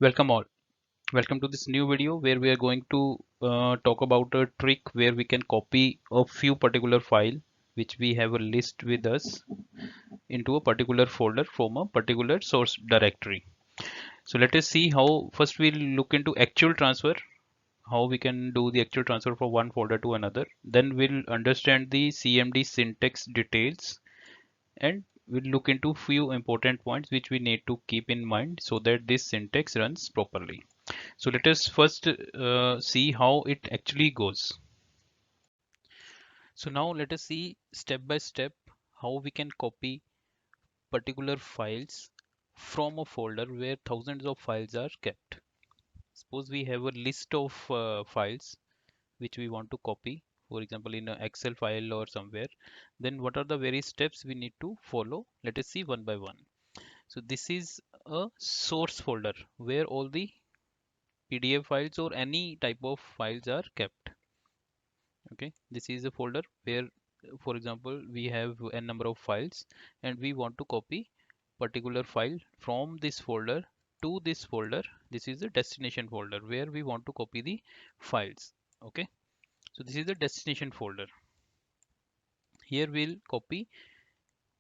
Welcome all. Welcome to this new video where we are going to talk about a trick where we can copy a few particular file which we have a list with us into a particular folder from a particular source directory. So let us see how first we'll look into actual transfer, how we can do the actual transfer from one folder to another. Then we'll understand the CMD syntax details and we'll look into few important points which we need to keep in mind so that this syntax runs properly. So let us first see how it actually goes. So now let us see step by step how we can copy particular files from a folder where thousands of files are kept. Suppose we have a list of files which we want to copy, for example in an Excel file or somewhere. Then what are the various steps we need to follow? Let us see one by one. So this is a source folder where all the PDF files or any type of files are kept. Okay, this is a folder where for example we have n number of files and we want to copy particular file from this folder to this folder. This is the destination folder where we want to copy the files. Okay, so this is the destination folder. Here we'll copy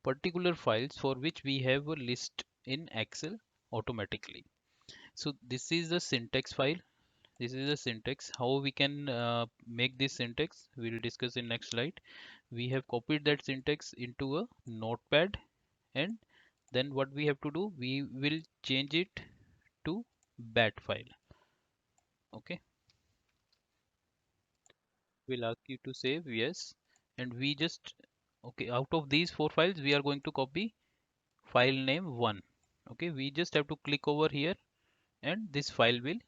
particular files for which we have a list in Excel automatically. So this is the syntax file. This is the syntax. How we can make this syntax we'll discuss in next slide. We have copied that syntax into a notepad, and then what we have to do, we will change it to bat file. Okay, we'll ask you to save, yes, and we just, okay, out of these four files we are going to copy file name 1. Okay, we just have to click over here and this file will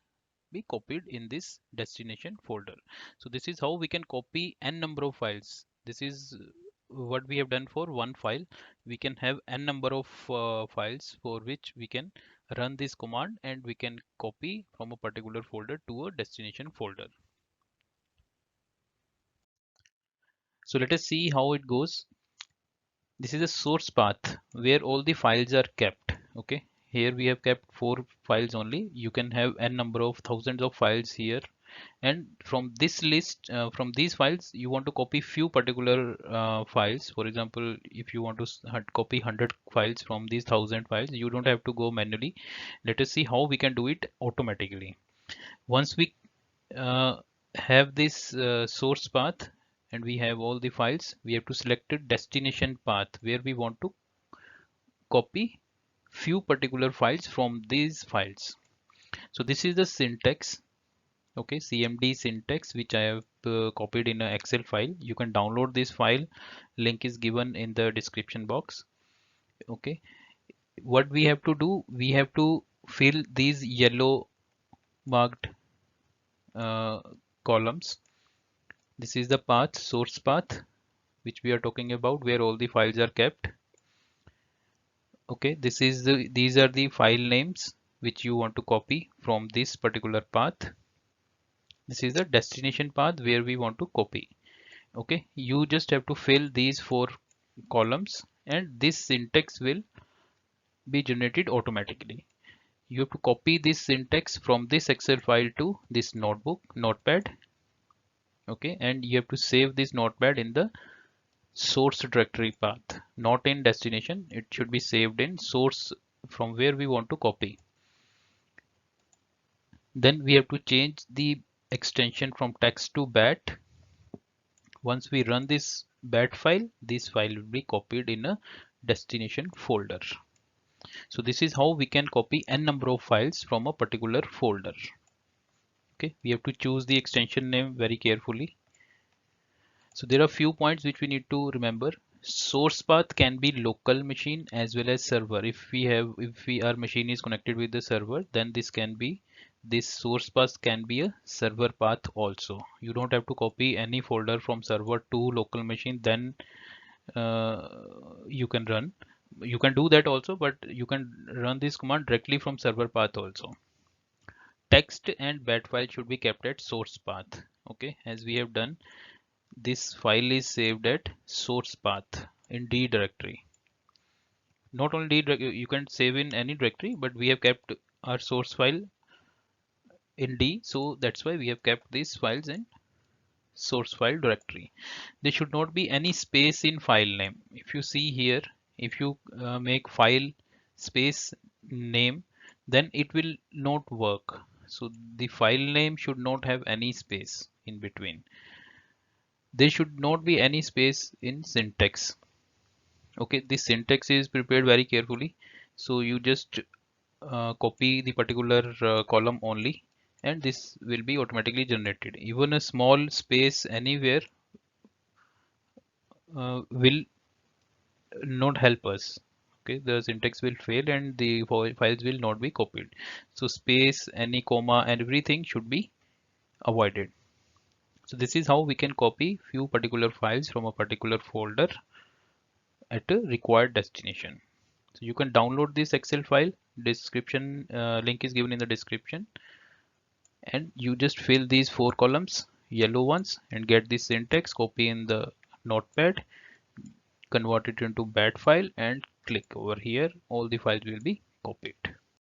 be copied in this destination folder. So this is how we can copy n number of files. This is what we have done for one file. We can have n number of files for which we can run this command and we can copy from a particular folder to a destination folder. So let us see how it goes. This is a source path where all the files are kept. Okay, here we have kept four files only. You can have n number of thousands of files here, and from this list, from these files you want to copy few particular files. For example, if you want to copy 100 files from these 1000 files, you don't have to go manually. Let us see how we can do it automatically. Once we uh, have this source path and we have all the files, we have to select a destination path where we want to copy few particular files from these files. So this is the syntax. Okay, CMD syntax which I have copied in an Excel file. You can download this file. Link is given in the description box. Okay, what we have to do, we have to fill these yellow marked uh, columns. This is the path, source path, which we are talking about, where all the files are kept. Okay, these are the file names which you want to copy from this particular path. This is the destination path where we want to copy. Okay, you just have to fill these four columns and this syntax will be generated automatically. You have to copy this syntax from this Excel file to this notepad. Okay, and you have to save this notepad in the source directory path, not in destination. It should be saved in source from where we want to copy. Then we have to change the extension from text to bat. Once we run this file will be copied in a destination folder. So this is how we can copy n number of files from a particular folder. Okay, we have to choose the extension name very carefully. So there are few points which we need to remember. Source path can be local machine as well as server. If our machine is connected with the server, then this source path can be a server path also. You don't have to copy any folder from server to local machine, then uh, you can do that also, but you can run this command directly from server path also. Text and bat file should be kept at source path. Okay, as we have done, this file is saved at source path in D directory. Not only D directory, you can save in any directory, but we have kept our source file in D, so that's why we have kept these files in source file directory. There should not be any space in file name. If you see here, if you make file space name, then it will not work. So the file name should not have any space in between. There should not be any space in syntax. Okay, this syntax is prepared very carefully. So you just copy the particular column only, and this will be automatically generated. Even a small space anywhere will not help us. Okay, the syntax will fail and the files will not be copied. So space, any comma, and everything should be avoided. So this is how we can copy few particular files from a particular folder at a required destination. So you can download this Excel file. Description link is given in the description, and you just fill these 4 columns, yellow ones, and get this syntax, copy in the notepad, convert it into bat file, and click over here. All the files will be copied.